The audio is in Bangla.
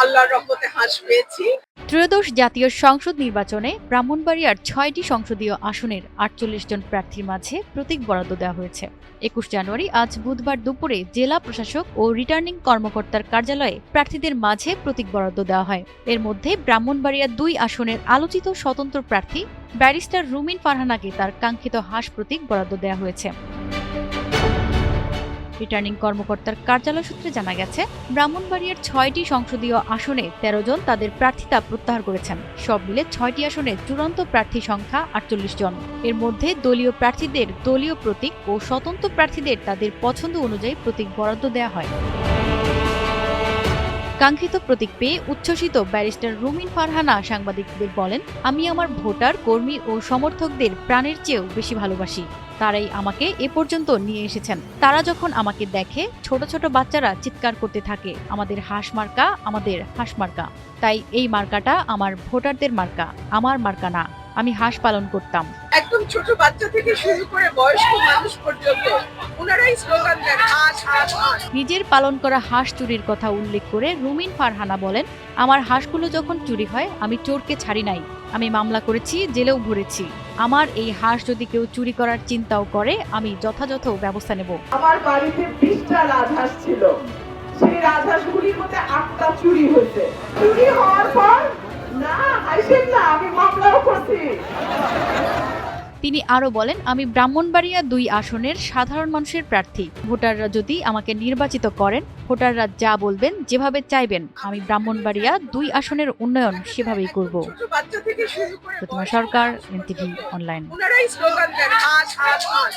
আল্লাহর রহমতে হাঁস পেয়েছি। ত্রয়োদশ জাতীয় সংসদ নির্বাচনে ব্রাহ্মণবাড়িয়ার ৬টি সংসদীয় আসনের ৪৮ জন প্রার্থীর মাঝে প্রতীক বরাদ্দ দেওয়া হয়েছে। ২১ জানুয়ারি আজ বুধবার দুপুরে জেলা প্রশাসক ও রিটার্নিং কর্মকর্তার কার্যালয়ে প্রার্থীদের মাঝে প্রতীক বরাদ্দ দেওয়া হয়। এর মধ্যে ব্রাহ্মণবাড়িয়া ২ আসনের আলোচিত স্বতন্ত্র প্রার্থী ব্যারিস্টার রুমিন ফারহানাকে তার কাঙ্ক্ষিত হাঁস প্রতীক বরাদ্দ দেওয়া হয়েছে। রিটার্নিং কর্মকর্তার কার্যালয় সূত্রে জানা গেছে, ব্রাহ্মণবাড়িয়ার ৬টি সংসদীয় আসনে ১৩ জন তাদের প্রার্থিতা প্রত্যাহার করেছেন। সব মিলে ৬টি আসনে চূড়ান্ত প্রার্থী সংখ্যা ৪৮ জন। এর মধ্যে দলীয় প্রার্থীদের দলীয় প্রতীক ও স্বতন্ত্র প্রার্থীদের তাদের পছন্দ অনুযায়ী প্রতীক বরাদ্দ দেওয়া হয়। কাঙ্ক্ষিত প্রতীক পেয়ে উচ্ছ্বসিত ব্যারিস্টার রুমিন ফারহানা সাংবাদিকদের বলেন, আমি আমার ভোটার, কর্মী ও সমর্থকদের প্রাণের চেয়েও বেশি ভালোবাসি। তারাই আমাকে এ পর্যন্ত নিয়ে এসেছেন। তারা যখন আমাকে দেখে, ছোট ছোট বাচ্চারা চিৎকার করতে থাকে, আমাদের হাঁস মার্কা, আমাদের হাঁস মার্কা। তাই এই মার্কাটা আমার ভোটারদের মার্কা, আমার মার্কা না। আমি হাঁস পালন করতাম। একদম ছোট বাচ্চা থেকে শুরু করে বয়স্ক মানুষ পর্যন্ত ওনারাই স্লোগান দেন, হাঁস হাঁস হাঁস। নিজের পালন করা হাঁস চুরির কথা উল্লেখ করে রুমিন ফারহানা বলেন, আমার হাঁসগুলো যখন চুরি হয় আমি চোরকে ছাড়ি নাই। আমি মামলা করেছি, জেলেও ভরেছি। আমার এই হাঁস যদি কেউ চুরি করার চিন্তাও করে, আমি যথাযথ ব্যবস্থা নেব। আমার বাড়িতে 20টা রাজহাঁস ছিল। সেই রাজহাঁসগুলির মধ্যে 8টা চুরি হয়েছে। চুরি হওয়ার পর না হাসেন না, আমি মামলাও করছি। তিনি আরো বলেন, আমি ব্রাহ্মণবাড়িয়া ২ আসনের সাধারণ মানুষের প্রার্থী। ভোটাররা যদি আমাকে নির্বাচিত করেন, ভোটাররা যা বলবেন, যেভাবে চাইবেন, আমি ব্রাহ্মণবাড়িয়া ২ আসনের উন্নয়ন সেভাবেই করব। ছোট বাচ্চা থেকে শুরু করে প্রতিমা সরকার, এনটিভি অনলাইন। ওনারাই স্লোগান দেন, হাঁস হাঁস হাঁস।